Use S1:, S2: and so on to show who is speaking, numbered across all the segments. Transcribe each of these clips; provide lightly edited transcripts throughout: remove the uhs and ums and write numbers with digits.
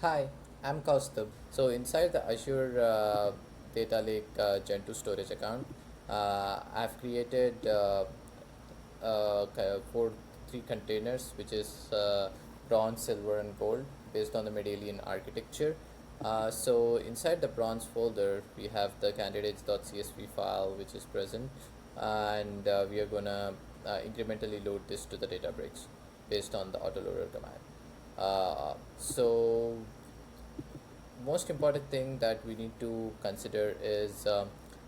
S1: Hi, I'm Kaustubh. So inside the Azure Data Lake Gen 2 storage account, I've created for three containers, which is bronze, silver, and gold, based on the medallion architecture. So inside the bronze folder, we have the candidates.csv file, which is present, and we are gonna incrementally load this to the Databricks based on the autoloader command. So most important thing that we need to consider is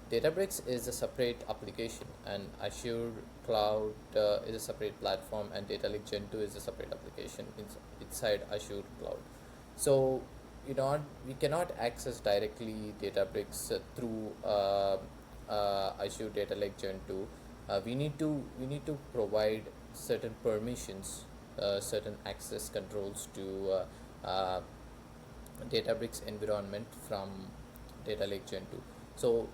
S1: Databricks is a separate application, and Azure Cloud is a separate platform, and Data Lake Gen 2 is a separate application inside Azure Cloud. So we cannot access directly Databricks through Azure Data Lake Gen 2. We need to provide certain permissions, certain access controls to Databricks environment from Data Lake Gen 2. So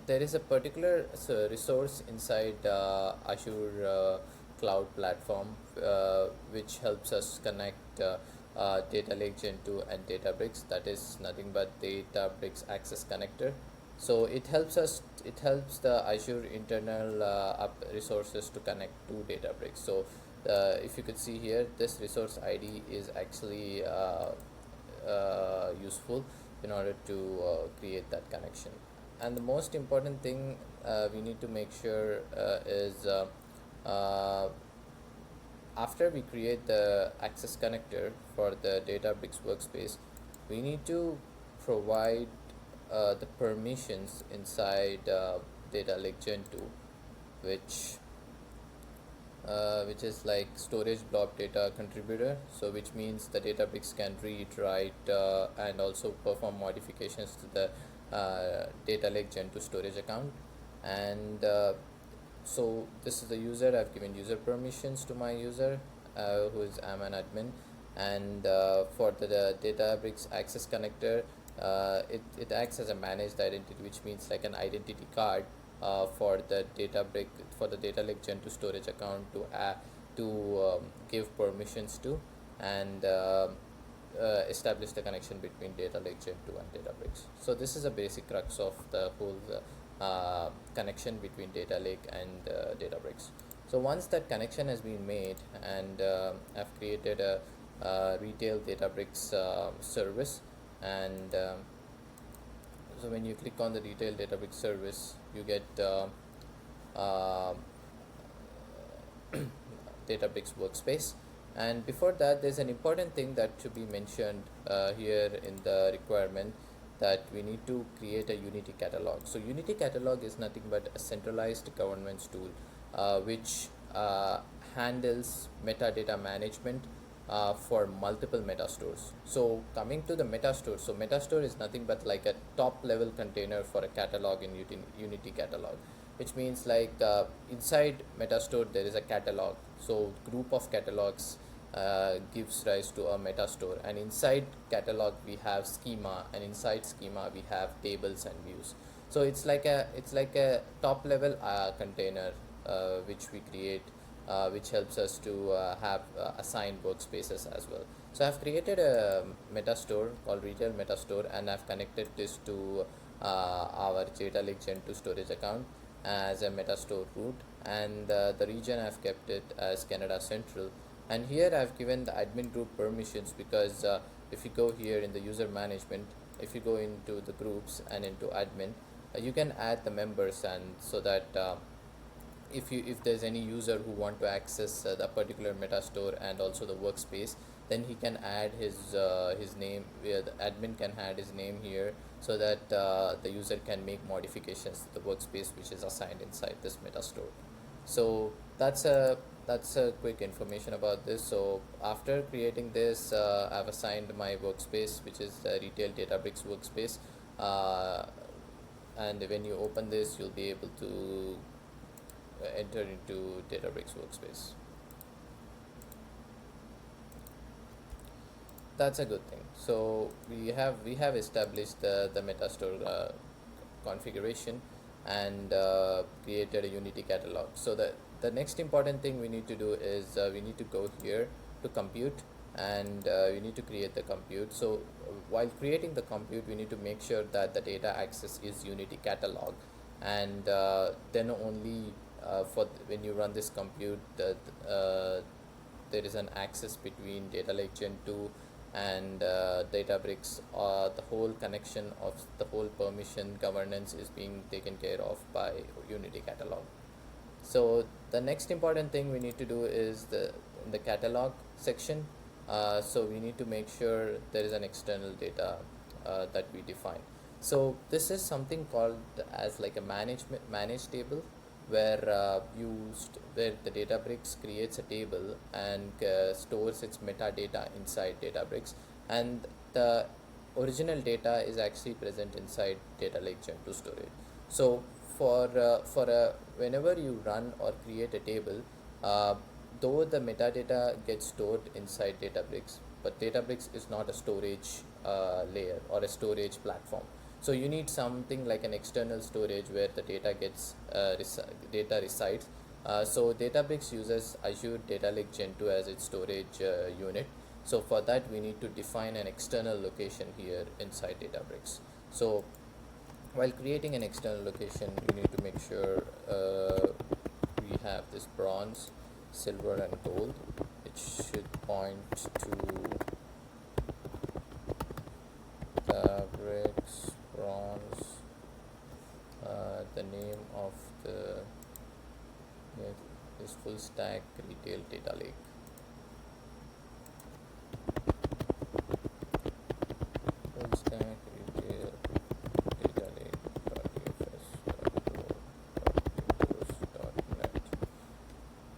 S1: there is a particular resource inside Azure Cloud Platform which helps us connect Data Lake Gen 2 and Databricks. That is nothing but Databricks Access Connector. So it helps the Azure internal resources to connect to Databricks. So if you could see here, this resource ID is actually useful in order to create that connection. And the most important thing we need to make sure is after we create the access connector for the Databricks workspace, we need to provide the permissions inside Data Lake Gen 2, which which is like storage blob data contributor. So which means the Databricks can read, write, and also perform modifications to the Data Lake Gen 2 storage account. And so this is the user. I've given user permissions to my user, who is I'm an admin. And for the Databricks access connector, it acts as a managed identity, which means like an identity card for the Data Lake Gen 2 storage account to give permissions to, and establish the connection between Data Lake Gen 2 and Databricks. So this is a basic crux of the whole connection between Data Lake and Databricks. So once that connection has been made, and I've created a retail Databricks service, and so when you click on the retail Databricks service, you get uh, Databricks workspace. And before that, there's an important thing that should be mentioned here in the requirement, that we need to create a Unity catalog. So Unity catalog is nothing but a centralized governance tool which handles metadata management for multiple metastores. So coming to the metastore, so metastore is nothing but like a top level container for a catalog in Unity catalog, which means like inside metastore there is a catalog. So group of catalogs gives rise to a metastore, and inside catalog we have schema, and inside schema we have tables and views. So it's like a top level container which we create, which helps us to have assigned workspaces as well. So I've created a metastore called retail metastore, and I've connected this to our Data Lake Gen 2 storage account as a metastore root, and the region I've kept it as Canada Central. And here I've given the admin group permissions, because if you go here in the user management, if you go into the groups and into admin, you can add the members, and so that if there's any user who want to access the particular metastore and also the workspace, then he can add his name, where the admin can add his name here, so that the user can make modifications to the workspace which is assigned inside this metastore. So that's a quick information about this. So after creating this, I've assigned my workspace, which is the retail Databricks workspace, uh, and when you open this, you'll be able to enter into Databricks workspace. That's a good thing. So we have established the metastore configuration, and created a Unity catalog. So the next important thing we need to do is we need to go here to compute, and you need to create the compute. So while creating the compute, we need to make sure that the data access is Unity catalog, and then only when you run this compute, there is an access between Data Lake Gen 2 and Databricks. The whole connection of the whole permission governance is being taken care of by Unity catalog. So the next important thing we need to do is in the catalog section. So we need to make sure there is an external data that we define. So this is something called as like a managed table, where where the Databricks creates a table and stores its metadata inside Databricks, and the original data is actually present inside Data Lake Gen 2 storage. So whenever you run or create a table, uh, though the metadata gets stored inside Databricks, but Databricks is not a storage layer or a storage platform. So you need something like an external storage where the data data resides. So Databricks uses Azure Data Lake Gen 2 as its storage unit. So for that, we need to define an external location here inside Databricks. So while creating an external location, we need to make sure we have this bronze, silver, and gold. It should point to Databricks bronze. The name of the is full stack retail data lake. Full stack retail data lake.dfs.windows.net.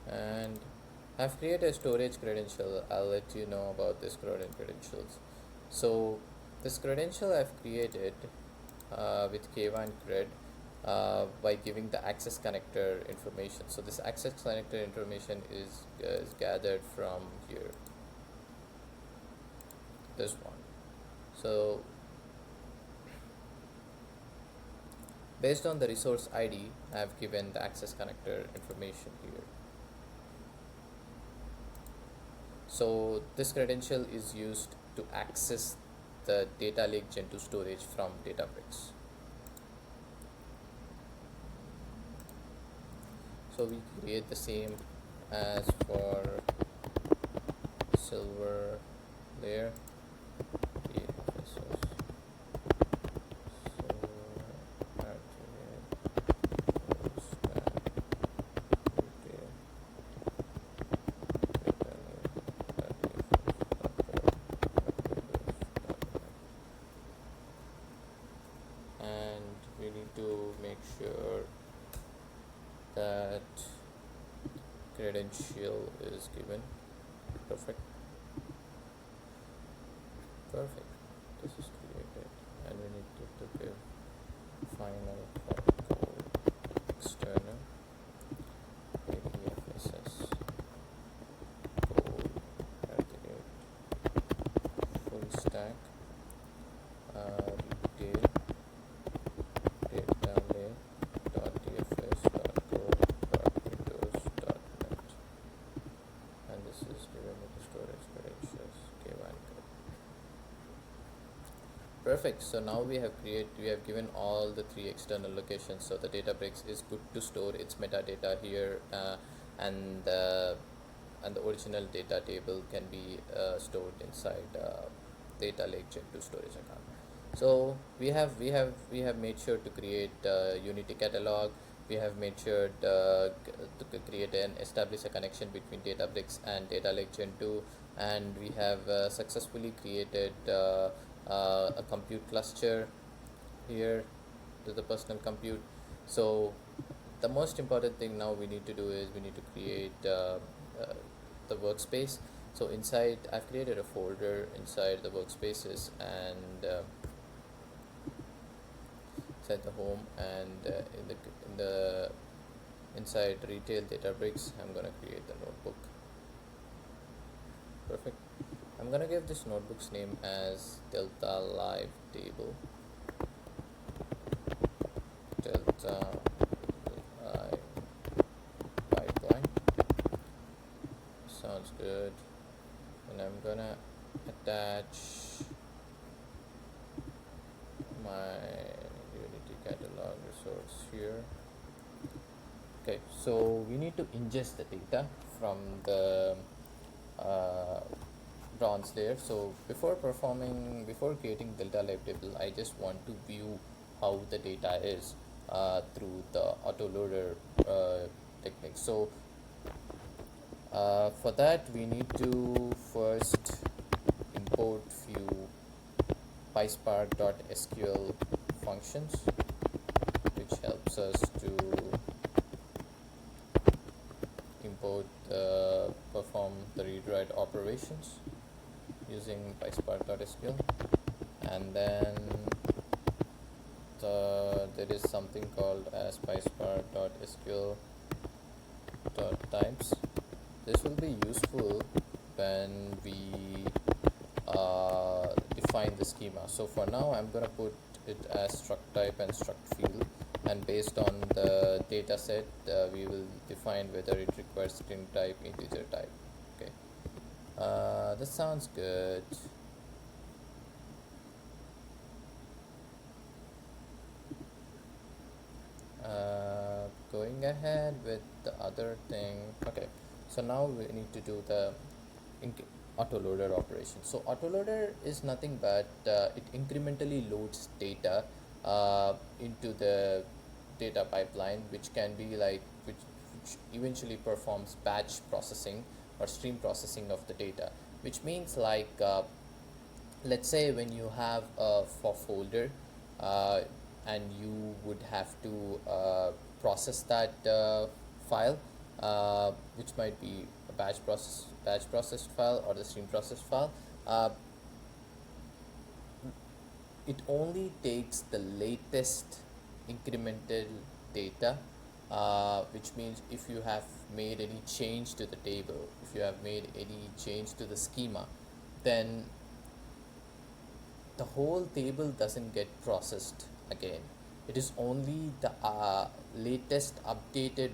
S1: And I've created a storage credential. I'll let you know about this credentials. So this credential I've created with K1 cred by giving the access connector information. So this access connector information is gathered from here, this one. So based on the resource ID, I have given the access connector information here. So this credential is used to access the Data Lake Gen 2 storage from Databricks. So we create the same as for silver layer. We need to make sure that credential is given. Perfect. This is created, and we need to give final code external ADFSS code full stack retail data lake.dfs.code.windows.net, and this is given with the storage credentials K1 code. Perfect. So now we have given all the three external locations. So the Databricks is good to store its metadata here, and the original data table can be stored inside Data Lake Gen 2 storage account. So we have made sure to create Unity catalog. We have made sure to create and establish a connection between Databricks and Data Lake Gen 2, and we have successfully created a compute cluster here to the personal compute. So the most important thing now we need to do is we need to create the workspace. So inside, I've created a folder inside the workspaces, and inside the home, and in the inside retail Databricks, I'm gonna create the notebook. Perfect. I'm gonna give this notebook's name as Delta Live Table. Delta Live Pipeline. Sounds good. And I'm gonna attach my Unity catalog resource here. Okay, so we need to ingest the data from the bronze layer. So before creating Delta Live Table, I just want to view how the data is through the autoloader technique. So for that, we need to first import few PySpark.sql functions, which helps us to import perform the read-write operations using PySpark.sql. And then there is something called as PySpark.sql.types. This will be useful when we define the schema. So for now, I'm going to put it as struct type and struct field, and based on the data set, we will define whether it requires string type, integer type. Okay, that sounds good. Going ahead with the other thing. Okay, so now we need to do the autoloader operation. So autoloader is nothing but it incrementally loads data into the data pipeline, which can be like which eventually performs batch processing or stream processing of the data, which means like let's say when you have a folder and you would have to process that file, which might be a batch processed file or the stream processed file. It only takes the latest incremental data, which means if you have made any change to the table, if you have made any change to the schema, then the whole table doesn't get processed again. It is only the latest updated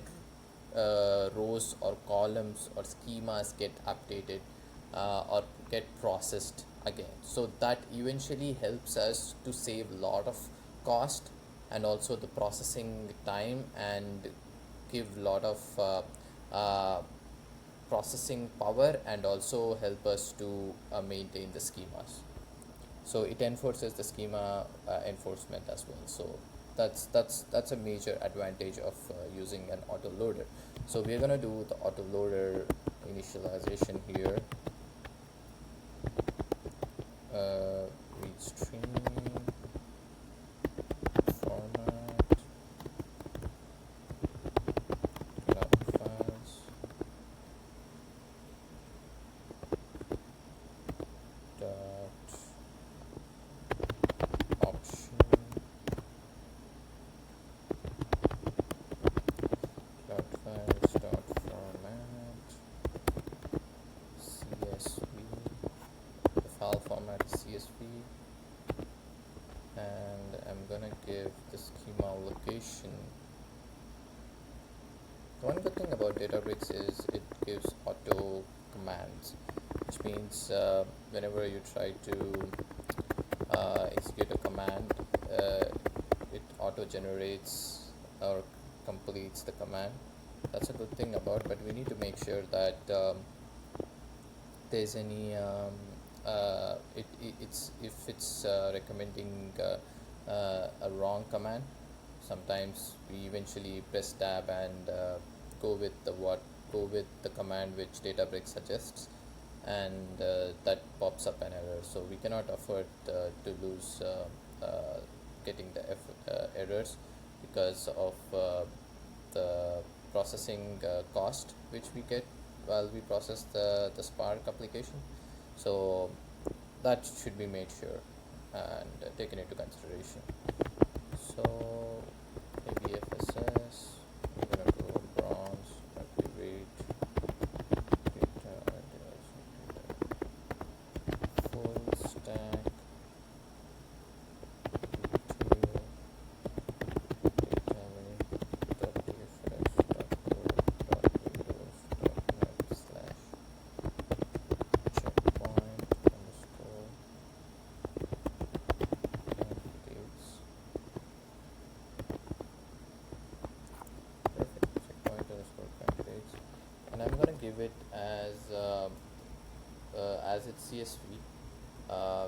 S1: rows or columns or schemas get updated or get processed again. So that eventually helps us to save a lot of cost and also the processing time, and give a lot of processing power, and also help us to maintain the schemas. So it enforces the schema enforcement as well. So that's a major advantage of using an autoloader. So we're gonna do the autoloader initialization here. Read string format cloud files dot option cloud files dot format CSV. The file format is CSV, and I'm gonna give the schema location. One good thing about Databricks is it gives auto commands, which means whenever you try to execute a command, it auto generates or completes the command. That's a good thing about, but we need to make sure that there's any if it's recommending a wrong command. Sometimes we eventually press tab and go with the command which Databricks suggests, and that pops up an error. So we cannot afford to lose getting the errors because of the processing cost which we get while we process the Spark application. So that should be made sure and taken into consideration. So ABFSS, we're gonna go bronze, activate data, full stack, retail, data.dfs.code.windows.net/checkpoint. it as its CSV,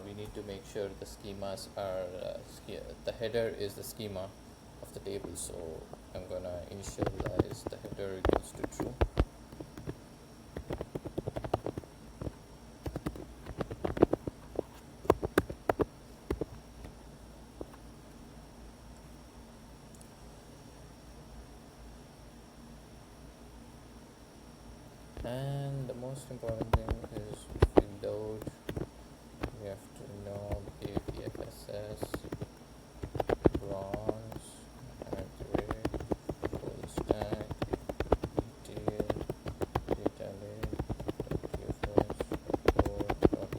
S1: we need to make sure the schemas are the header is the schema of the table. So I'm gonna initialize the header equals to true. And the most important thing is if we load, we have to know APFSS bronze full stack detail data lake.tfs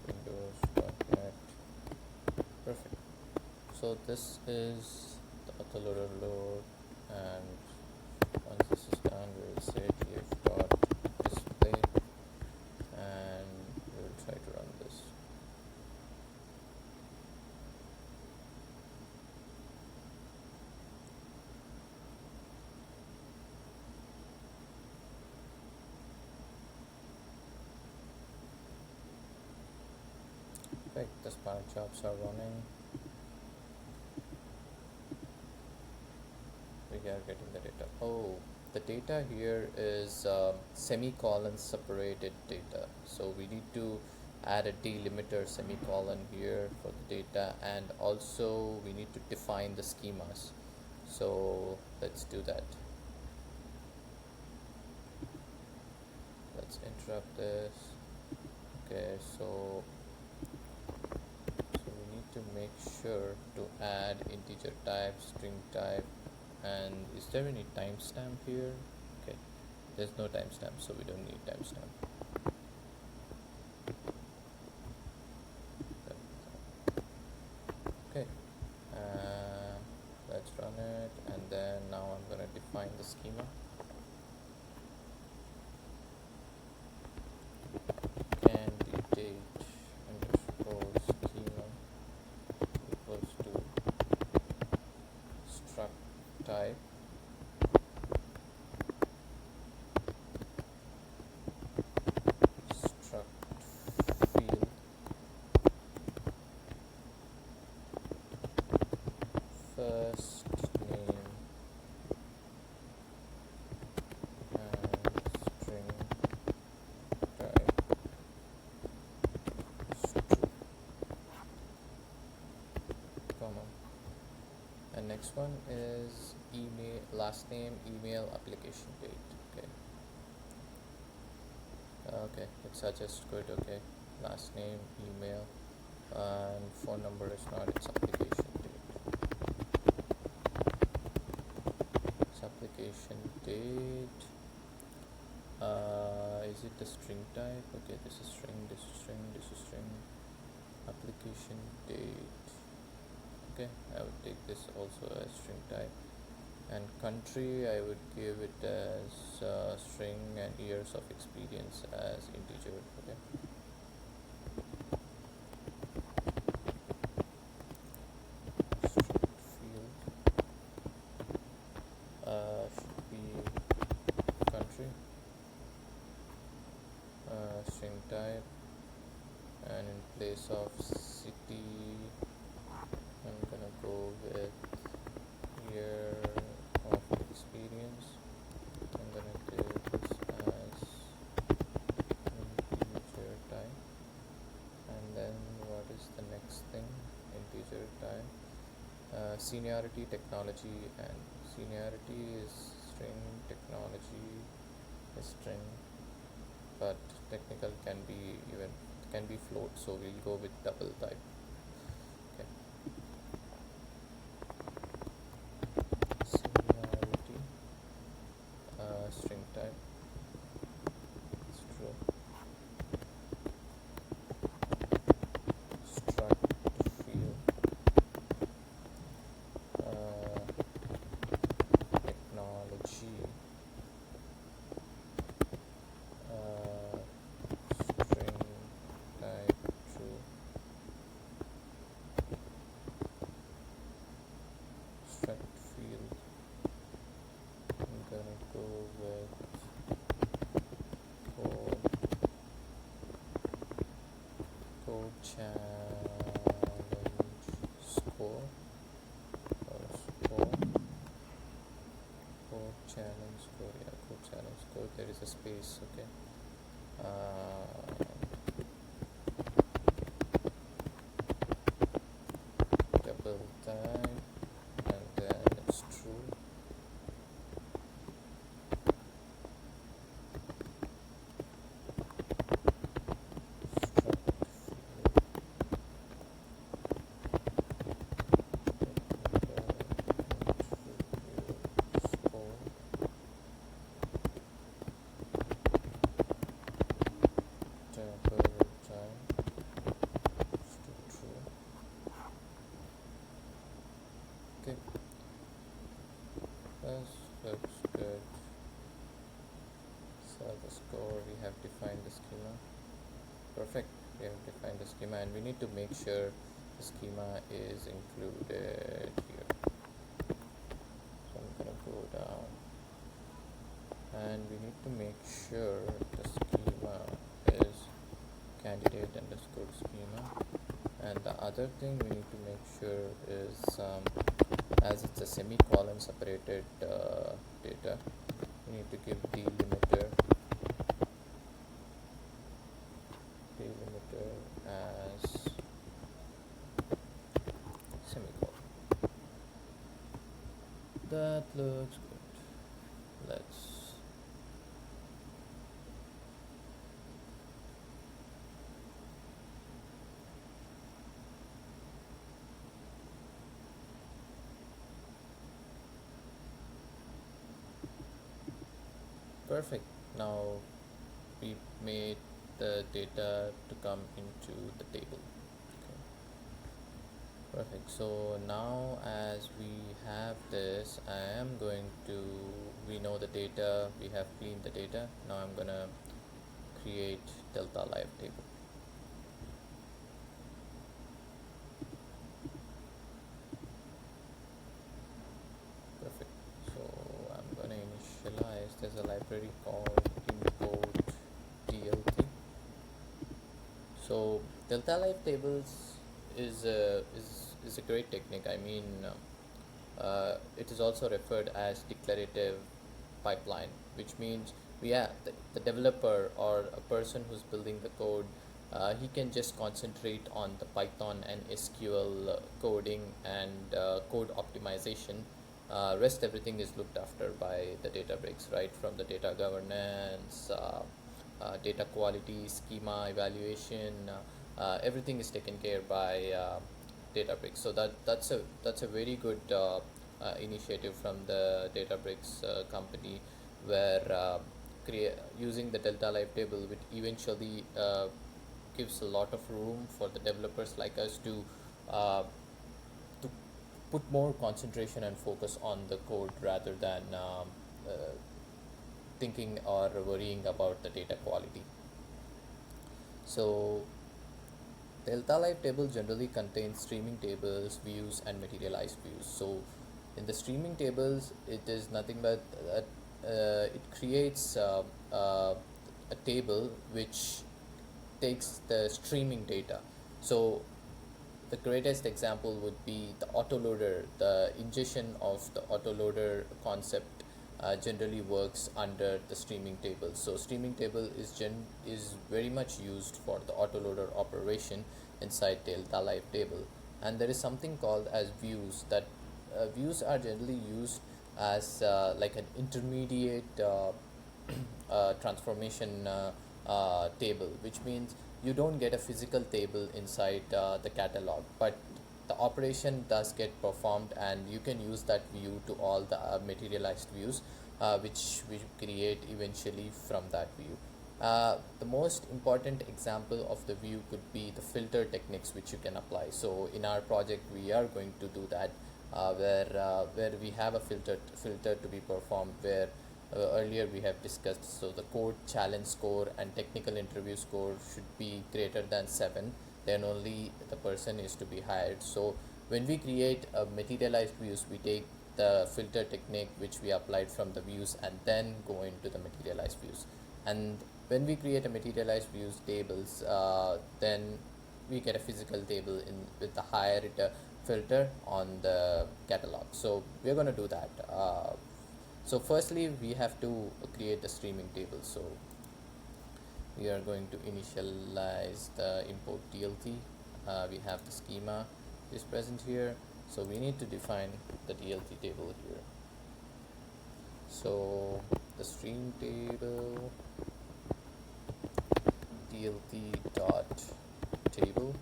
S1: .windows.net. Perfect. So this is the autoloader load, and once this is done, we will say df.display and we will try to run this. Right, the Spark jobs are running. We are getting the data. Oh, the data here is semicolon separated data. So we need to add a delimiter semicolon here for the data, and also we need to define the schemas. So let's do that. Let's interrupt this. Okay, so we need to make sure to add integer type, string type, and is there any timestamp here? Okay, there's no timestamp, so we don't need timestamp. Okay, let's run it, and then now I'm going to define the schema. Candidate underscore schema equals to struct type struct field first name and string type is true, comma, and next one is email, last name, email, application date. Okay, it suggests good. Okay, last name, email, and phone number is not, its application date. Its application date. Is it the string type? Okay, this is string, this is string, this is string. Application date. Okay, I would take this also as string type. And country, I would give it as string, and years of experience as integer. Okay. Struct field should be country, string type, and in place of city, I'm gonna go with year of experience. I'm gonna give this as integer type, and then what is the next thing? Integer type. Seniority, technology, and seniority is string, technology is string, but technical can be float, so we'll go with double type. Okay. Seniority, string type is true. Struct field, technology, string type true. challenge score or score code challenge score. Yeah, code challenge score. There is a space. Okay. Double time, and then it's true. Okay, looks good. So the score, we have defined the schema. Perfect. We have defined the schema, and we need to make sure the schema is included here. So I'm gonna go down, and we need to make sure the schema is candidate underscore schema. And the other thing we need to make sure is as it's a semicolon separated data, we need to give delimiter as semicolon. That looks good. Let's perfect. Now we made the data to come into the table. Okay. Perfect. So now as we have this, I am going to, we know the data, we have cleaned the data. Now I'm gonna create Delta Live Table. Perfect. So I'm gonna initialize, there's a library called import DLT. So Delta Live Tables is a great technique. I mean, it is also referred as declarative pipeline, which means the developer or a person who's building the code, he can just concentrate on the Python and SQL coding and code optimization. Rest everything is looked after by the Databricks, right? From the data governance, data quality, schema evaluation, everything is taken care by Databricks. So that's a very good initiative from the Databricks company, where using the Delta Live Table, which eventually gives a lot of room for the developers like us to put more concentration and focus on the code rather than thinking or worrying about the data quality. So Delta Live Table generally contains streaming tables, views, and materialized views. So in the streaming tables, it is nothing but it creates a table which takes the streaming data. So the greatest example would be the autoloader. The ingestion of the autoloader concept generally works under the streaming table. So streaming table is very much used for the autoloader operation inside Delta Live Table. And there is something called as views. That views are generally used as like an intermediate transformation table, which means you don't get a physical table inside the catalog, but the operation does get performed, and you can use that view to all the materialized views which we create eventually from that view. The most important example of the view could be the filter techniques which you can apply. So in our project we are going to do that, where we have a filter to be performed, where earlier we have discussed. So the code challenge score and technical interview score should be greater than 7, then only the person is to be hired. So when we create a materialized views, we take the filter technique which we applied from the views and then go into the materialized views. And when we create a materialized views tables, then we get a physical table in with the higher filter on the catalog. So we're going to do that. So firstly we have to create the streaming table. So we are going to initialize the import DLT. We have the schema is present here, so we need to define the DLT table here. So the stream table DLT dot table,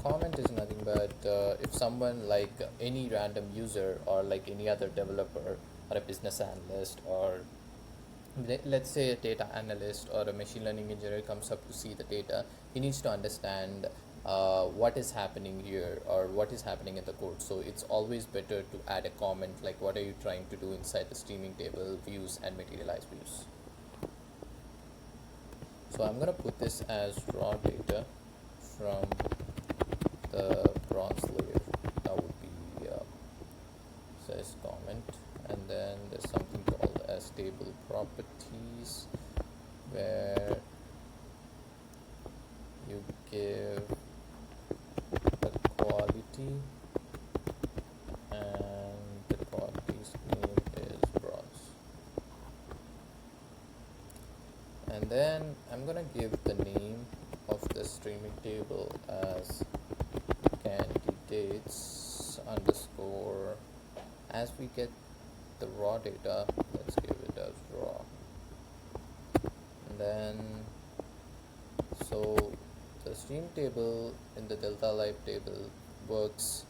S1: comment is nothing but if someone like any random user or like any other developer or a business analyst or let's say a data analyst or a machine learning engineer comes up to see the data, he needs to understand what is happening here or what is happening in the code. So it's always better to add a comment like what are you trying to do inside the streaming table views and materialize views. So I'm gonna put this as raw data from the bronze layer. That would be says comment, and then there's something called as table properties where you give the quality, and the quality's name is bronze. And then I'm gonna give the name of the streaming table as candidates underscore. As we get the raw data, let's give it as raw. And then so the stream table in the Delta Live table works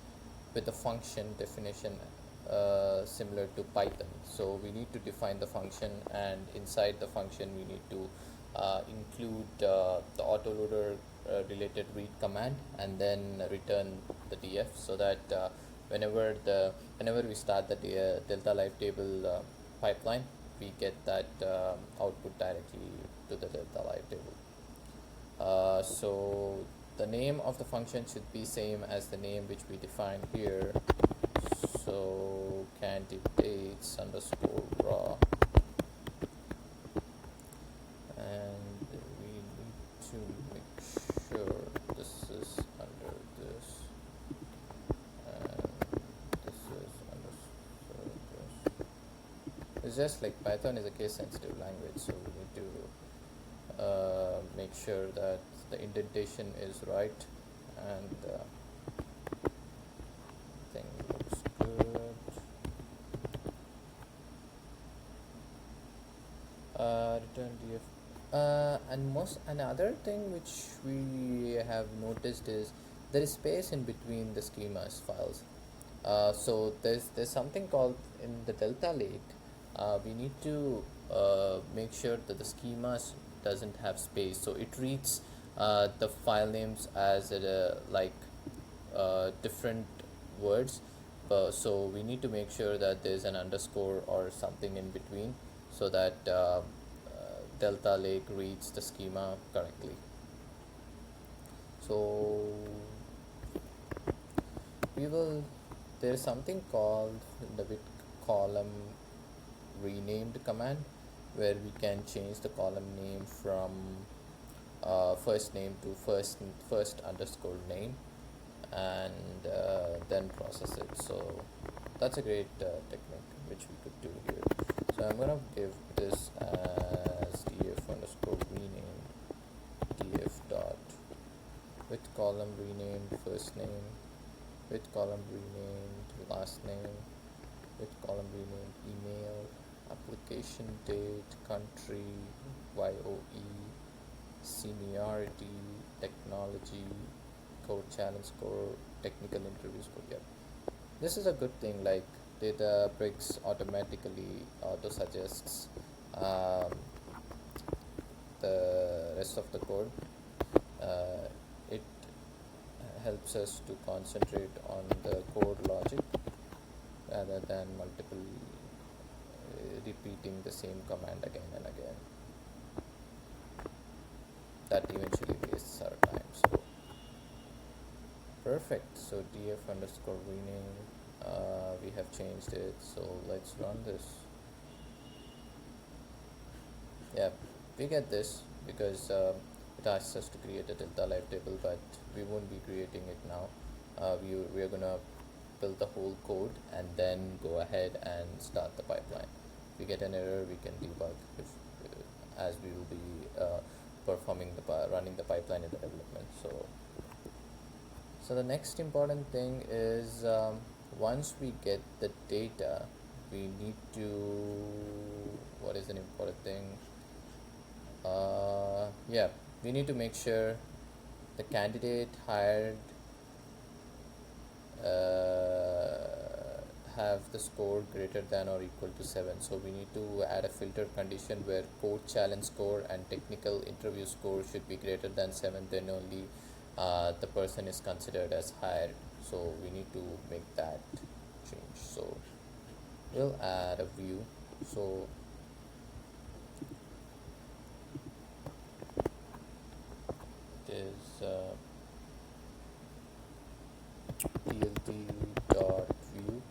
S1: with the function definition similar to Python. So we need to define the function, and inside the function we need to include the autoloader related read command, and then return the df, so that whenever we start the Delta Live table pipeline, we get that output directly to the Delta Live table. So the name of the function should be same as the name which we define here. So candidates underscore raw, and we need to make sure this is under this, and this is under this. It's just like Python is a case sensitive language, so we need to make sure that the indentation is right, and thing looks good. Return df. And another thing which we have noticed is there is space in between the schemas files. So there's something called in the Delta Lake. We need to make sure that the schemas doesn't have space, so it reads the file names as different words. So we need to make sure that there's an underscore or something in between, so that Delta Lake reads the schema correctly. So there's something called the with column renamed command, where we can change the column name from first name to first underscore name, and then process it. So that's a great technique which we could do here. So I'm gonna give this as df underscore renamed df dot with column renamed first name, with column renamed last name, with column renamed email, application date, country, YOE, seniority, technology, code challenge score, technical interview score. Yeah, this is a good thing. Like Databricks automatically auto suggests the rest of the code. It helps us to concentrate on the code logic rather than multiple repeating the same command again and again. That eventually wastes our time. So perfect. So df underscore rename, we have changed it. So let's run this. Yeah, we get this because it asks us to create a delta live table, but we won't be creating it now. We are gonna build the whole code and then go ahead and start the pipeline. If we get an error, we can debug if as we will be running the pipeline in the development. So the next important thing is, once we get the data, we need to, what is an important thing? Yeah, we need to make sure the candidate hired have the score greater than or equal to 7. So we need to add a filter condition where code challenge score and technical interview score should be greater than 7, then only the person is considered as hired. So we need to make that change. So we'll add a view. So it is tld dot view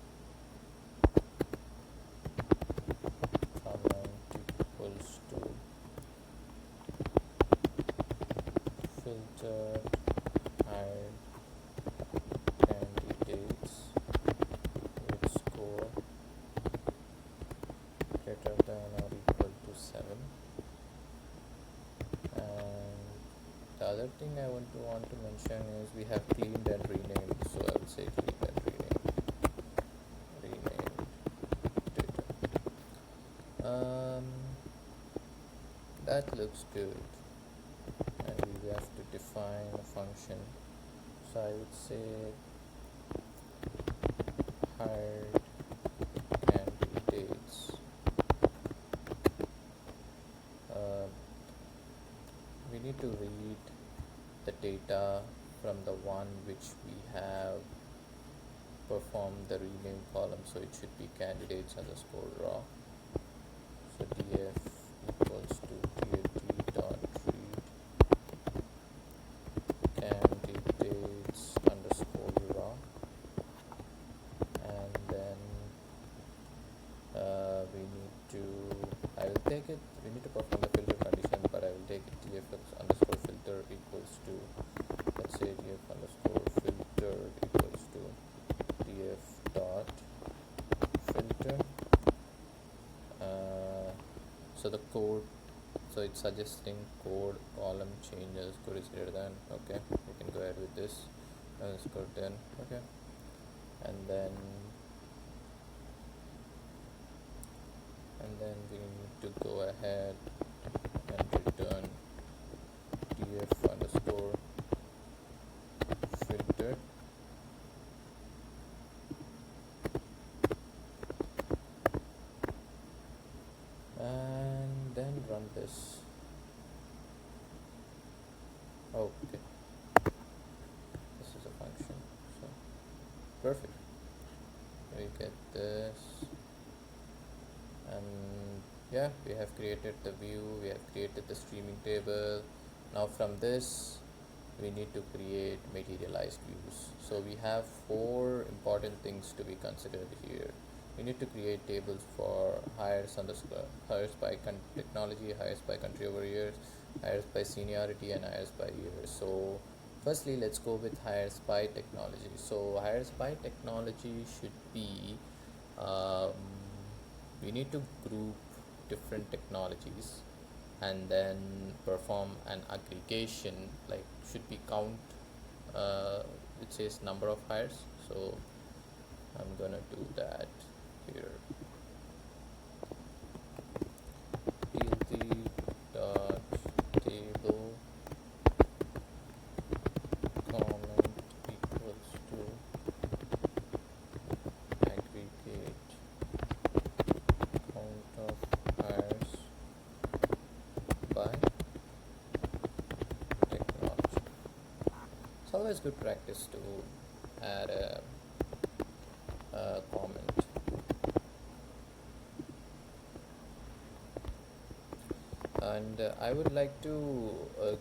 S1: comment equals to filter hired candidates with score greater than or equal to 7. And the other thing I want to mention is we have cleaned and renamed, so I would say cleaned and renamed data. That looks good, and we have to define a function. So I would say hired candidates. We need to read the data from the one which we have performed the rename column, so it should be candidates underscore raw. So df equals to tld dot read candidates underscore raw, and then we need to perform the filter condition, but I will take it df underscore filter equals to, let's say df underscore filter equals to df dot filter. So the code, so it's suggesting code column changes, code is greater than, okay, we can go ahead with this, underscore 10, okay, and then we need to go ahead and return df underscore filter, and then run this. Okay, this is a function, so perfect. We get this, and yeah, we have created the view, we have created the streaming table. Now from this we need to create materialized views. So we have 4 important things to be considered here. We need to create tables for hires by technology, hires by country over years, hires by seniority, and hires by years. So firstly, let's go with hires by technology. So hires by technology should be, we need to group different technologies and then perform an aggregation, like should be count, it says number of hires, so I'm gonna do that here. tld dot table comment equals to aggregate count of hires by technology. It's always good practice to add a comment. And I would like to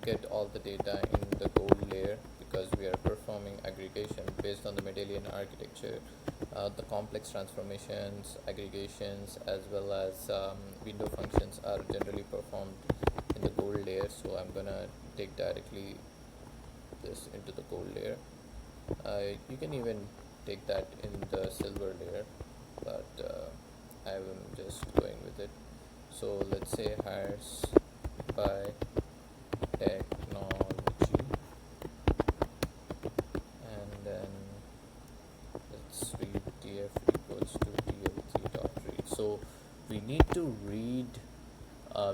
S1: get all the data in the gold layer, because we are performing aggregation based on the medallion architecture. The complex transformations, aggregations, as well as window functions are generally performed so I'm gonna take directly this into the gold layer. You can even take that in the silver layer, but I'm just going with it. So let's say hires by technology, and then let's read df equals to dlt dot read. So we need to read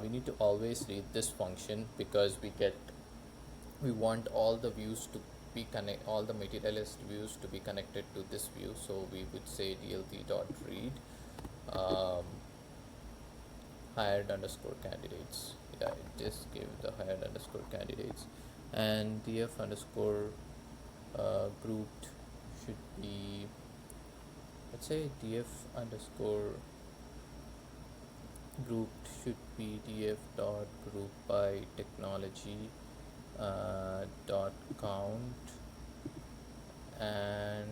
S1: we need to always read this function, because we want all the views to be all the materialist views to be connected to this view. So we would say dlt dot read hired underscore candidates. Yeah, it just gave the hired underscore candidates, and df underscore grouped should be, let's say df underscore grouped should be df dot group by technology dot count, and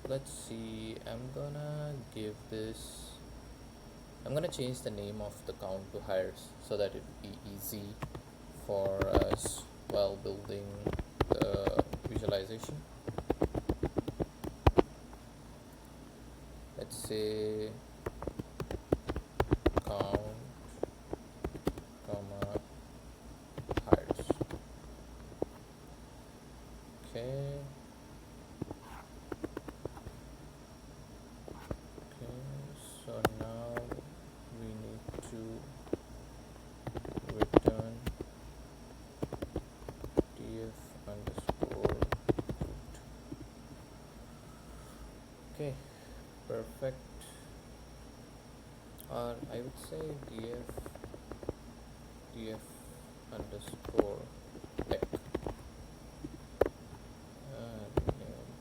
S1: let's see, I'm gonna change the name of the count to hires, so that it would be easy for us while building the visualization. Let's say count comma hires. Okay. So now we need to return df underscore root. Okay, perfect. Or I would say df underscore tech, renamed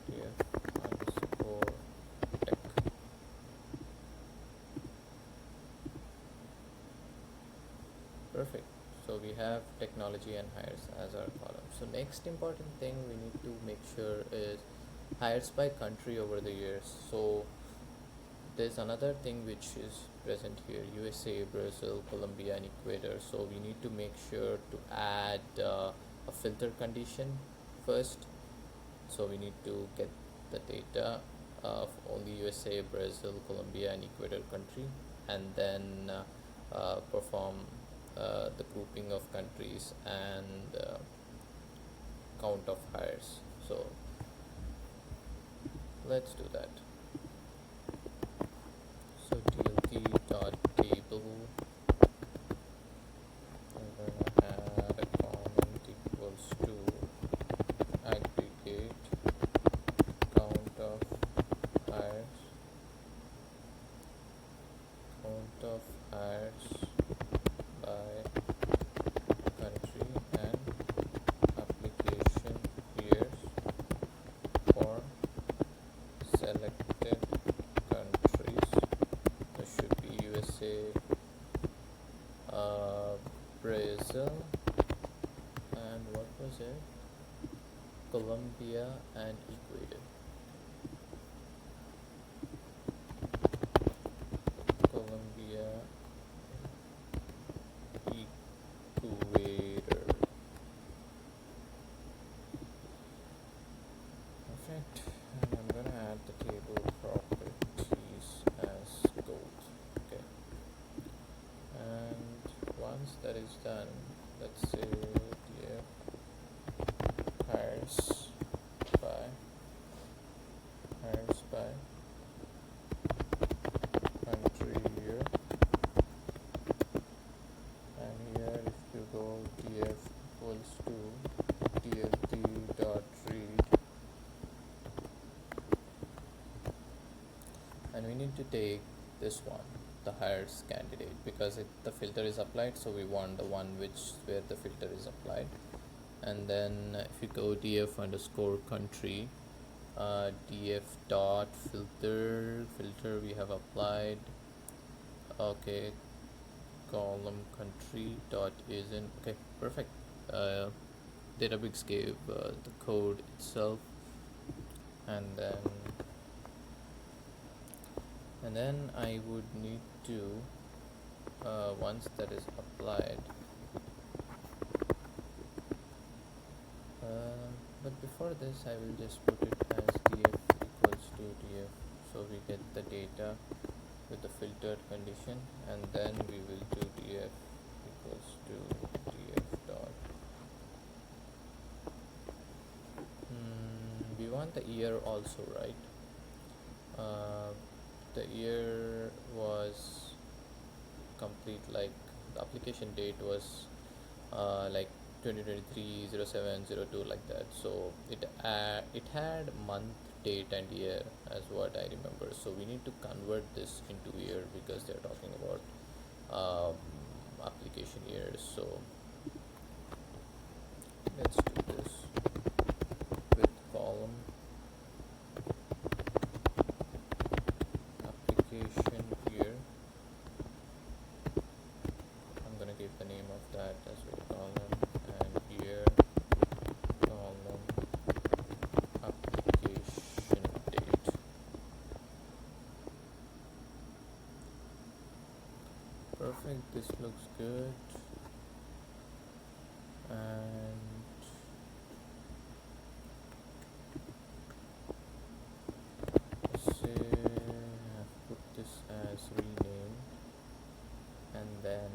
S1: df underscore tech. Perfect. So we have technology and hires as our column. So next important thing we need to make sure is hires by country over the years. So there's another thing which is present here: USA, Brazil, Colombia, and Ecuador. So we need to make sure to add a filter condition first. So we need to get the data of only USA, Brazil, Colombia, and Ecuador country, and then perform the grouping of countries and count of hires. So let's do that. So dlt dot table, I'm gonna add a comment equals to aggregate count of hires, by country and application years for selected countries. There should be USA, Brazil, and what was it? Colombia and Ecuador. Colombia, Ecuador. Perfect. And I'm gonna add the table properties as gold. Okay. And once that is done, let's say df hires by country year, and here if you go df equals to dlt dot read, and we need to take this one, the hires candidate, because the filter is applied, so we want the one where the filter is applied. And then if you go df underscore country, df dot filter we have applied. Okay, column country dot isn't. Okay, perfect. Databricks gave the code itself, and then I would need to once that is applied, but before this I will just put it as df equals to df, so we get the data with the filtered condition, and then we will do df equals to df dot we want the year also, right? The year was complete, like the application date was like 2023 07 02, like that. So it had month, date and year as what I remember. So we need to convert this into year because they're talking about application years. So let's do this with column application year. I'm gonna give the name of that as with column, and year column application date. Perfect, this looks good. And say I've put this as rename, and then,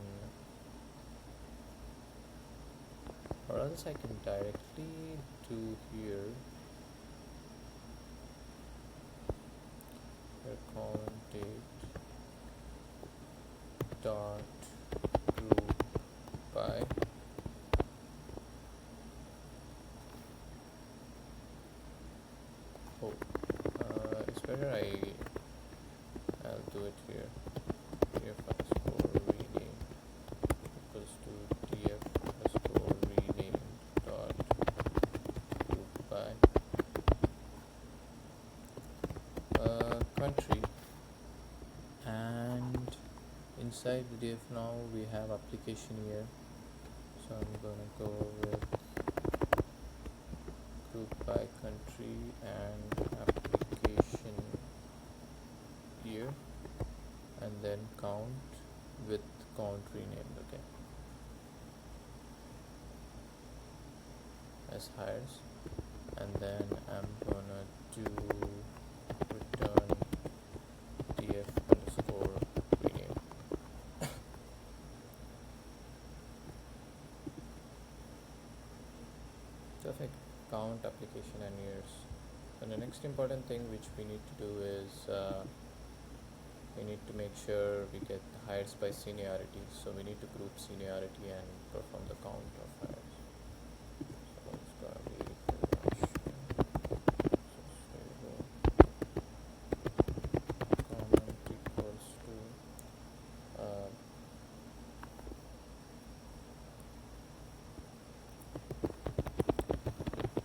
S1: or else I can directly do here column date dot group by it's better I'll do it here. Df underscore rename equals to df underscore rename dot group by country, and inside the div now we have application year, so I'm gonna go with group by country and application year, and then count with count renamed, okay, as hires, and then I'm gonna do return df underscore rename. Perfect, count application and years. And the next important thing which we need to do is we need to make sure we get hires by seniority, so we need to group seniority and perform the count of hires. So it's gonna be comment equals to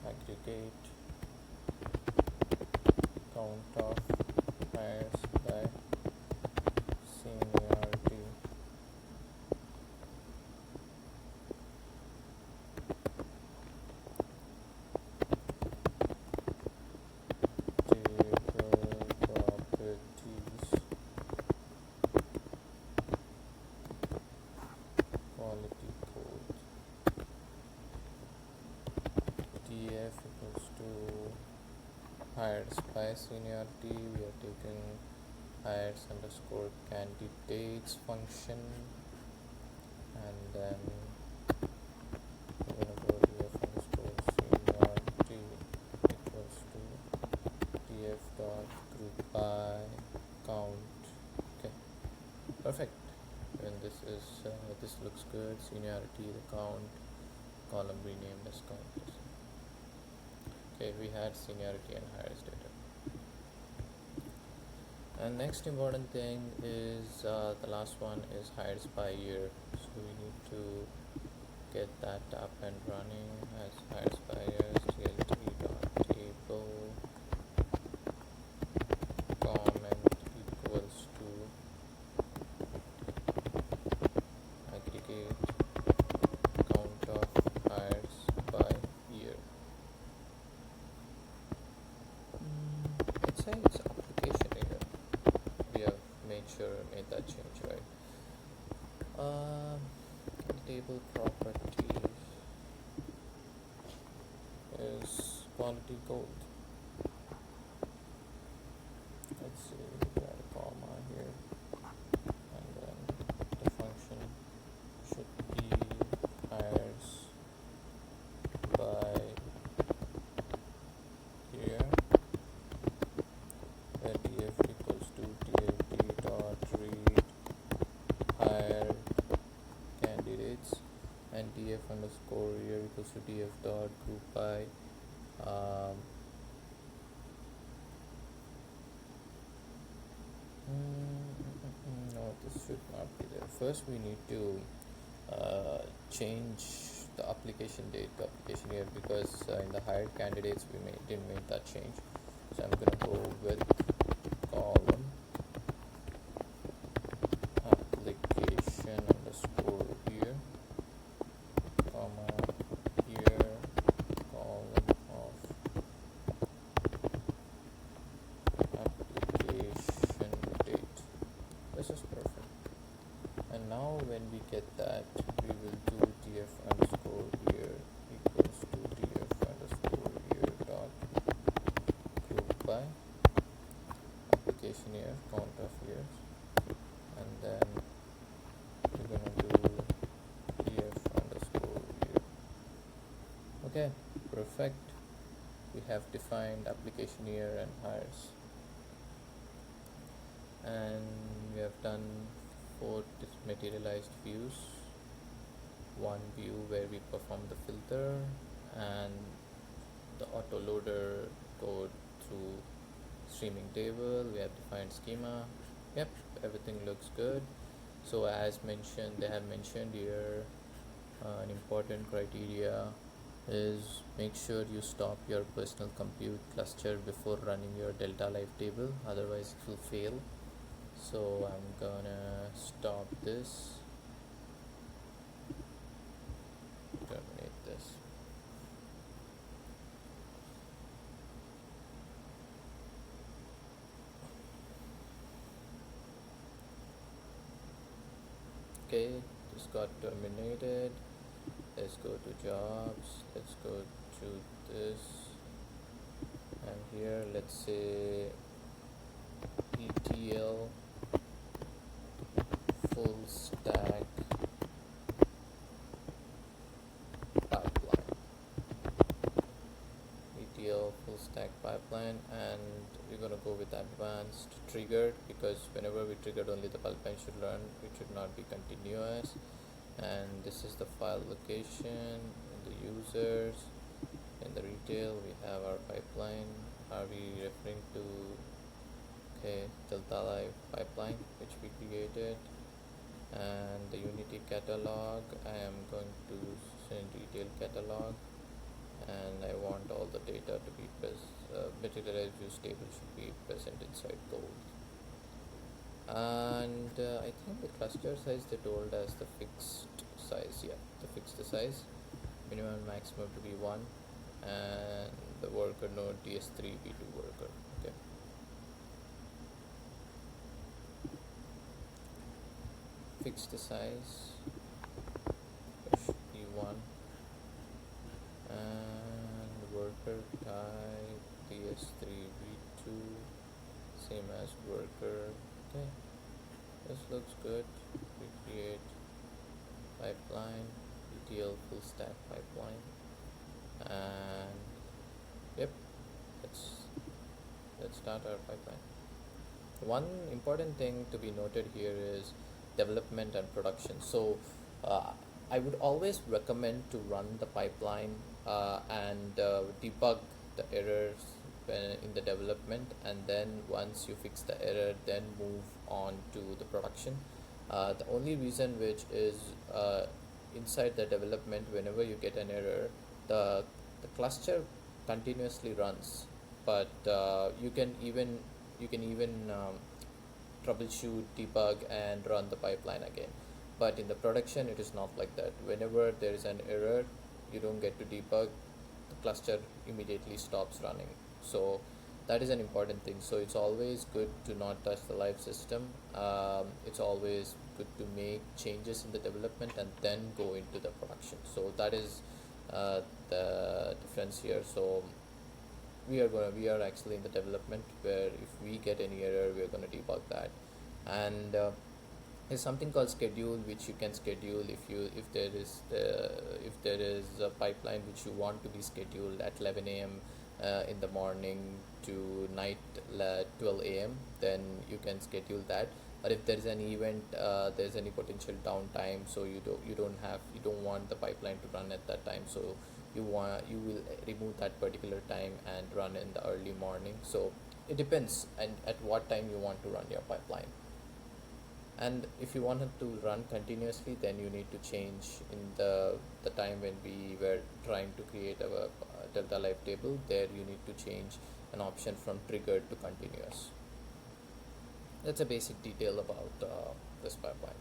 S1: aggregate count of hires by seniority table properties quality code df equals to hires by seniority. We are taking hires underscore candidates function, and then we're gonna go df underscore seniority equals to df dot group by count. Okay, perfect. And this is this looks good. Seniority, the count, column renamed as count. Okay, we had seniority and hires data. And next important thing is the last one is hires by year. So we need to get that up and running as hires by year tlt.table comment equals to aggregate count of hires by year. It's saying it's application here. We have made that change, right? table properties is quantity gold. Let's see, we add a comma here, and then the function should be hires by here, where df equals to dft dot read hire candidates, and df underscore here equals to df dot group by no, this should not be there. First we need to change the application date to application year, because in the hired candidates we didn't make that change. So I'm gonna go with column application underscore year, comma year, column of application date. This is perfect. And now when we get that, we will do df underscore year equals to df underscore year dot group by application year, count of years, and then we're gonna do df underscore year. Okay, perfect. We have defined application year and hires, and we have done 4 materialized views, one view where we perform the filter and the autoloader code through streaming table. We have defined schema. Yep, everything looks good. So as mentioned, they have mentioned here an important criteria is make sure you stop your personal compute cluster before running your Delta Live table, otherwise it will fail. So I'm gonna stop this, terminate this. Okay, this got terminated. Let's go to jobs, let's go to this, and here let's say ETL full stack pipeline, ETL full stack pipeline, and we're going to go with advanced triggered, because whenever we triggered, only the pipeline should run, it should not be continuous. And this is the file location, in the users, in the retail we have our pipeline. Are we referring to Delta Live pipeline which we created? And the Unity catalog, I am going to send detail catalog, and I want all the data to be materialized views table should be present inside gold. And I think the cluster size they told as the fixed size. Yeah, the fixed size, minimum and maximum to be 1, and the worker node ds3 b2 worker. Okay, fixed size there should be 1, and worker type ds3 b2, same as worker. Okay, this looks good. We create pipeline, ETL full stack pipeline, and yep, let's start our pipeline. One important thing to be noted here is development and production. So I would always recommend to run the pipeline and debug the errors in the development, and then once you fix the error, then move on to the production. The only reason which is inside the development, whenever you get an error, the cluster continuously runs, but you can even troubleshoot, debug, and run the pipeline again. But in the production, it is not like that. Whenever there is an error, you don't get to debug, the cluster immediately stops running. So that is an important thing. So it's always good to not touch the live system. It's always good to make changes in the development and then go into the production. So that is the difference here. So we are actually in the development, where if we get any error, we are going to debug that. And there's something called schedule, which you can schedule if there is a pipeline which you want to be scheduled at 11 a.m. In the morning to night 12 a.m., then you can schedule that. But if there is an event, there's any potential downtime, so you don't want the pipeline to run at that time, so you will remove that particular time and run in the early morning. So it depends and at what time you want to run your pipeline. And if you want it to run continuously, then you need to change in the time when we were trying to create our Delta Live table. There you need to change an option from triggered to continuous. That's a basic detail about this pipeline.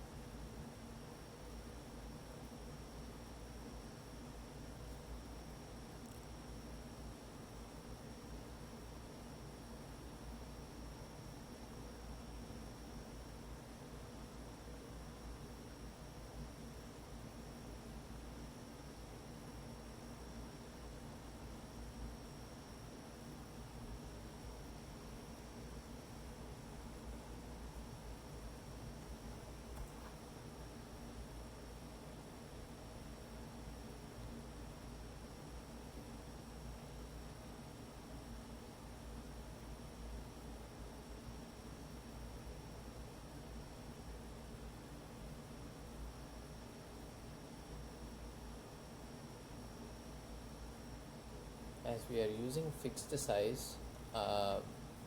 S1: As we are using fixed size,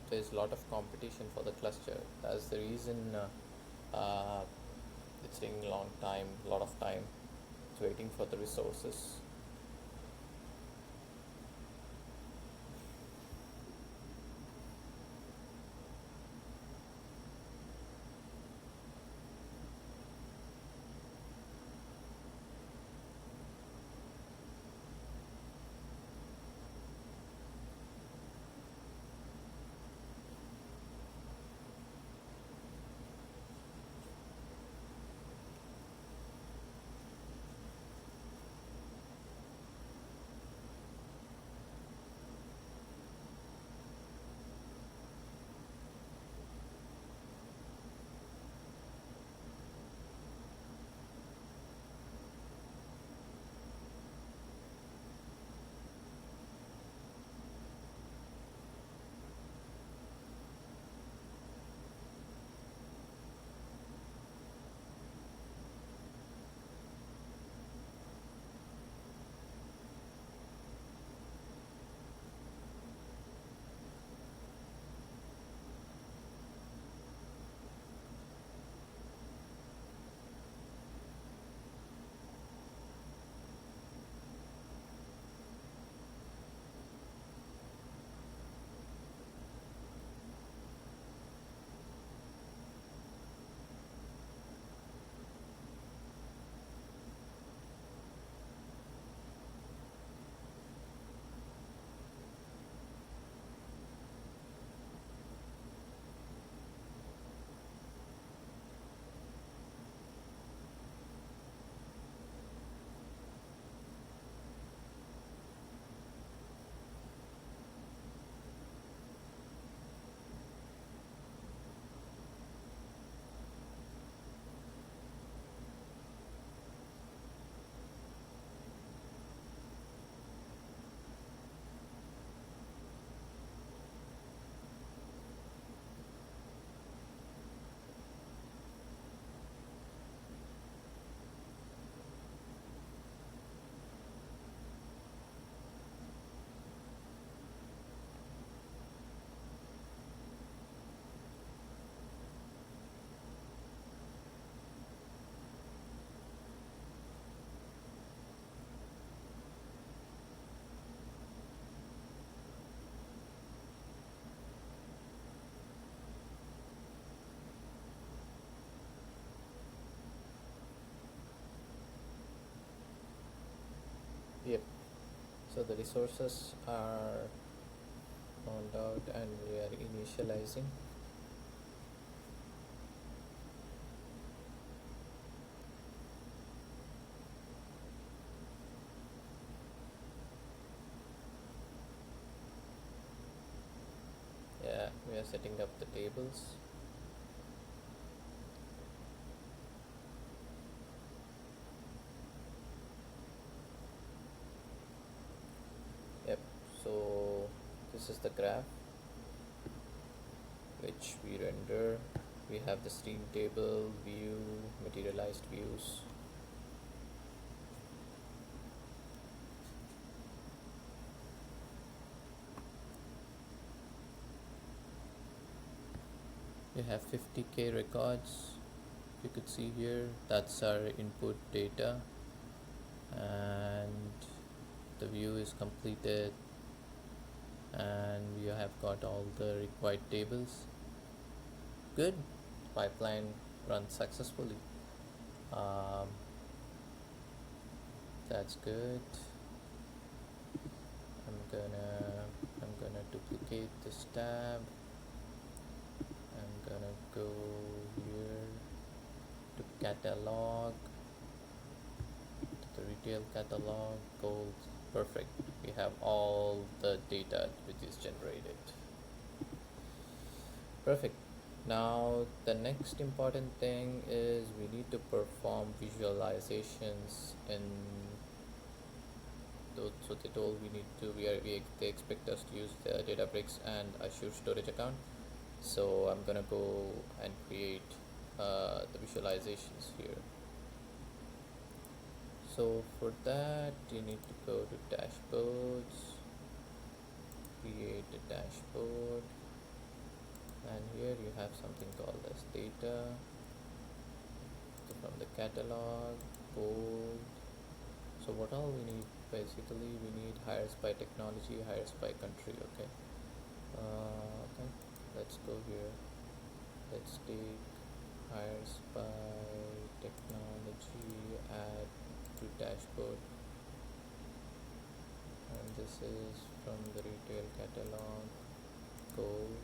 S1: there's a lot of competition for the cluster. That's the reason it's taking a lot of time. It's waiting for the resources. Yep. So the resources are found out and we are initializing. setting up the tables. Yep, so this is the graph which we render. We have the stream table, view, materialized views. We have 50k records. You could see here, that's our input data, and the view is completed, and we have got all the required tables. Good, pipeline runs successfully. That's good. I'm gonna duplicate this tab. I'm gonna go here to catalog, to the retail catalog, gold. Perfect. We have all the data which is generated. Perfect. Now the next important thing is we need to perform visualizations in those. So they told we need to they expect us to use the Databricks and Azure storage account. So I'm gonna go and create the visualizations here. So for that you need to go to dashboards, create a dashboard, and here you have something called as data. So from the catalog, gold. So what all we need, basically we need hires by technology, hires by country. Okay, okay, let's go here. Let's take hires by technology, add to dashboard, and this is from the retail catalog, gold,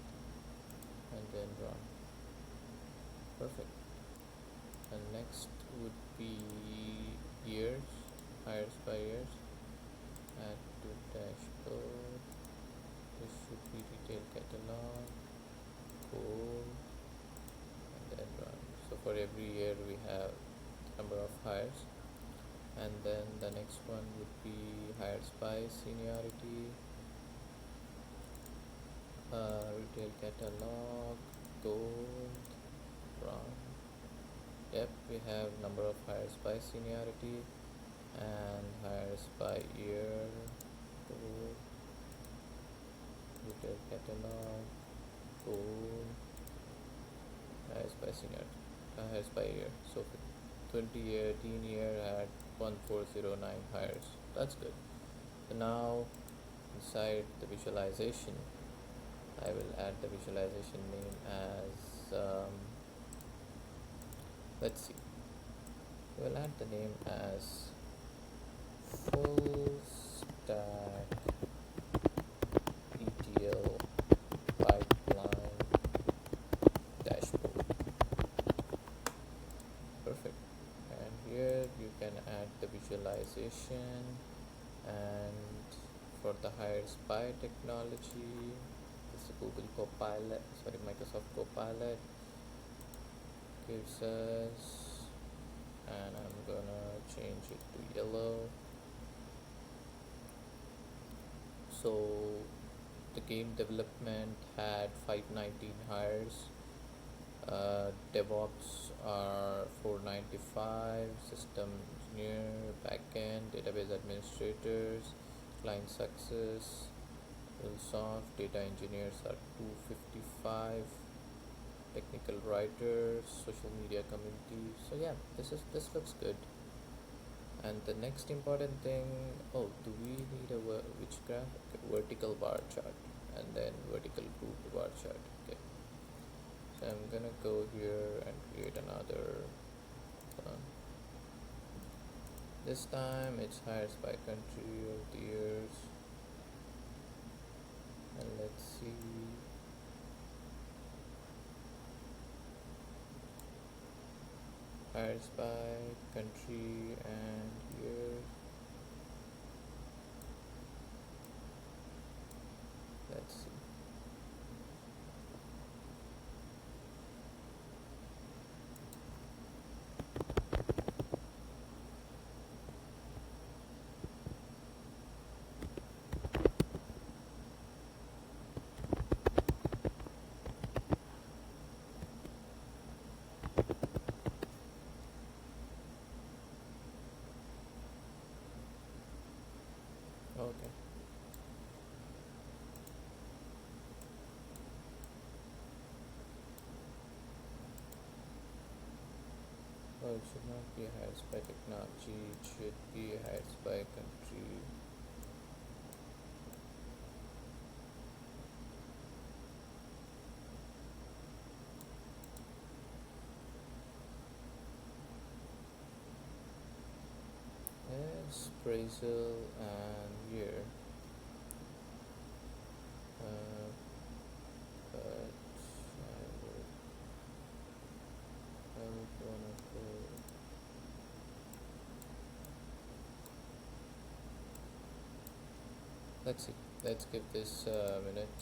S1: and then run. Perfect. And next would be years, hires by years, add to dashboard. This should be retail catalog, gold, and then run. So for every year we have number of hires, and then the next one would be hires by seniority, retail catalog, gold, run. Yep, we have number of hires by seniority and hires by year, gold, retail catalog, gold, hires by seniority, hires by year. So 2018 year had 1409 hires. That's good. So now inside the visualization, I will add the visualization name as let's see, we'll add the name as full stack ETL pipeline dashboard. Perfect. And here you can add the visualization, and for the hires by technology, this Google Copilot, sorry, Microsoft Copilot gives us, and I'm gonna change it to yellow. So the game development had 519 hires, DevOps are 495, system engineer, backend, database administrators, client success, Wilsoft, data engineers are 255, technical writers, social media community. So yeah, this looks good. And the next important thing, oh, do we need a which graph? Okay, vertical bar chart, and then vertical grouped bar chart. Okay, so I'm gonna go here and create another one. This time it's hires by country of the years, and let's see. Hires by country and year. Let's see. Okay. Well, it should not be hires by technology, it should be hires by country. Yes, Brazil and year. But I would wanna go. Let's see. Let's give this a minute.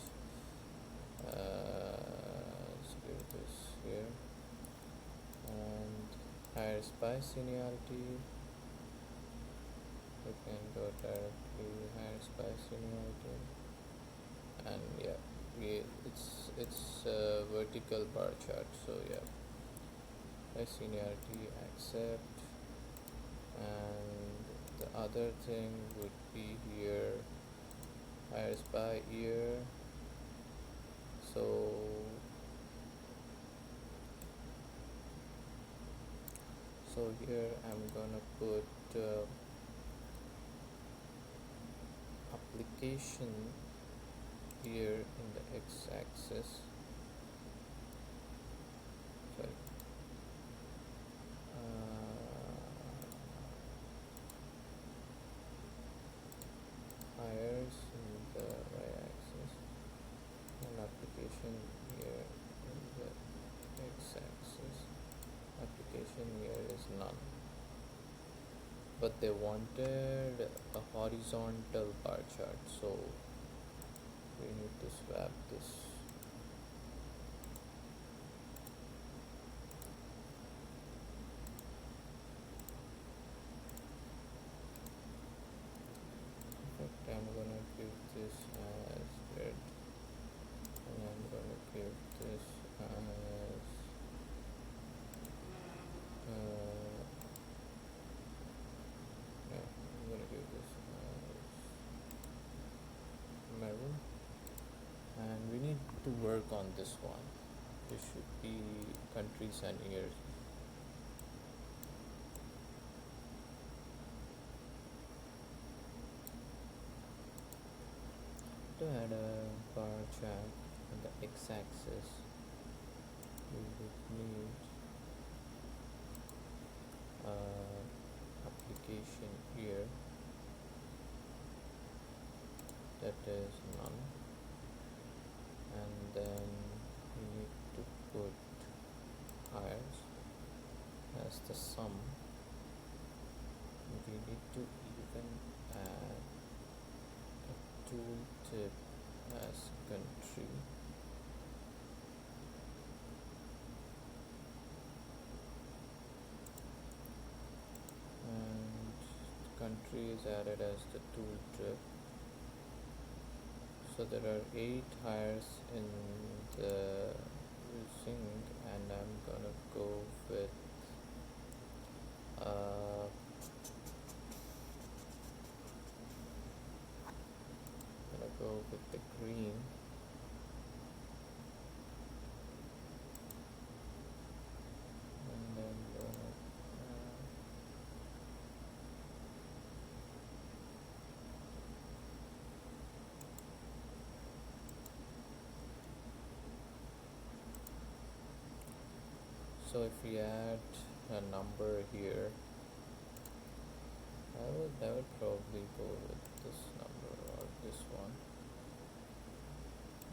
S1: Let's give this here and hires by seniority. We can go directly hires by seniority, and yeah, it's a vertical bar chart. So yeah, by seniority accept, and the other thing would be here hires by year. So here I'm gonna put application here in the x-axis. Sorry. Hires in the y-axis and application here in the x-axis. Application here is none, but they wanted a horizontal bar chart, so we need to swap this. In fact, I'm gonna give this as red, and I'm gonna give this as yeah, I'm gonna give this as maroon, and we need to work on this one. This should be countries and years. To add a bar chart on the x-axis, we would need application here, that is none, and then we need to put hires as the sum. We need to even add a tooltip as country. And country is added as the tooltip. So there are 8 hires in the using, and I'm gonna go with the green. And then so if we add a number here, I would probably go with this number or this one,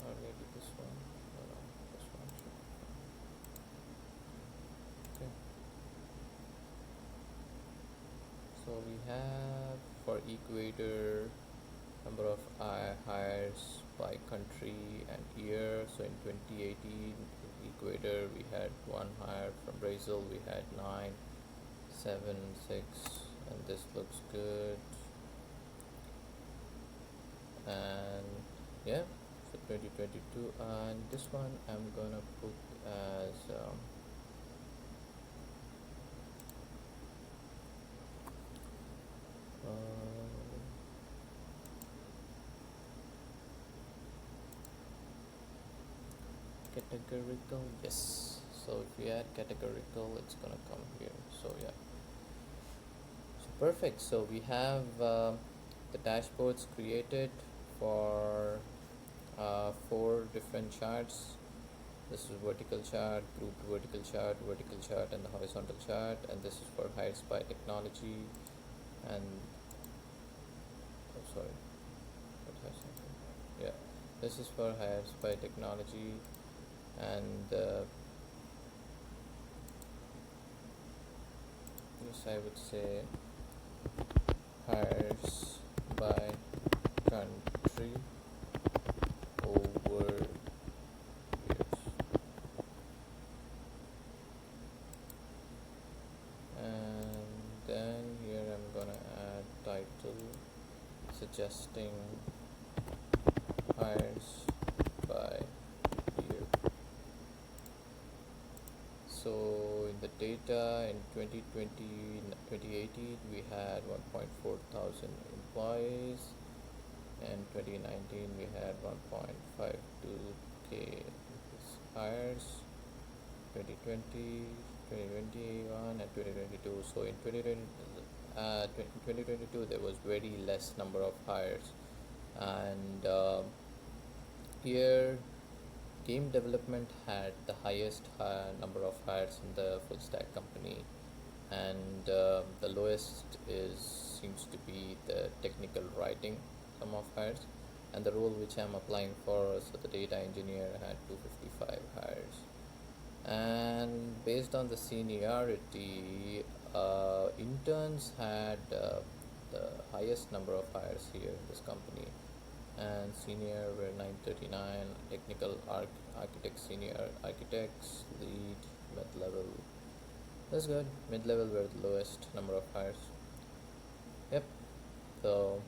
S1: or maybe this one. No, this one should be fine. Okay. So we have for equator number of hires by country and year. So in 2018 equator we had 1 hire. From Brazil we had 9, 7, 6, and this looks good. And yeah, so 2022, and this one I'm gonna put as categorical, yes. So if we add categorical, it's gonna come here. So yeah, so perfect. So we have the dashboards created for 4 different charts. This is vertical chart, grouped vertical chart, and the horizontal chart. And this is for hires by technology. And oh, sorry, what has happened? Yeah, this is for hires by technology, and this I would say hires by country over years. And then here I'm gonna add title suggesting hires by year. So in the data in 2018 we had 1.4 thousand employees, and 2019 we had 1.52k hires, 2020, 2021 and 2022. So in 2022 there was very less number of hires, and here game development had the highest number of hires in the full stack company, and the lowest is seems to be the technical writing sum of hires, and the role which I'm applying for, so the data engineer, had 255 hires. And based on the seniority, interns had the highest number of hires here in this company, and senior were 939, technical architect, senior architects, lead, mid-level. That's good. Mid-level were the lowest number of hires. Yep. So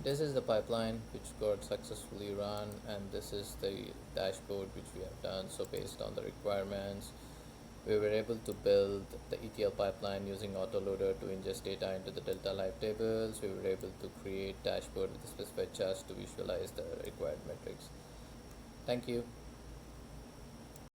S1: this is the pipeline which got successfully run, and this is the dashboard which we have done. So based on the requirements, we were able to build the ETL pipeline using autoloader to ingest data into the Delta Live Tables. We were able to create dashboard with the specified charts to visualize the required metrics. Thank you.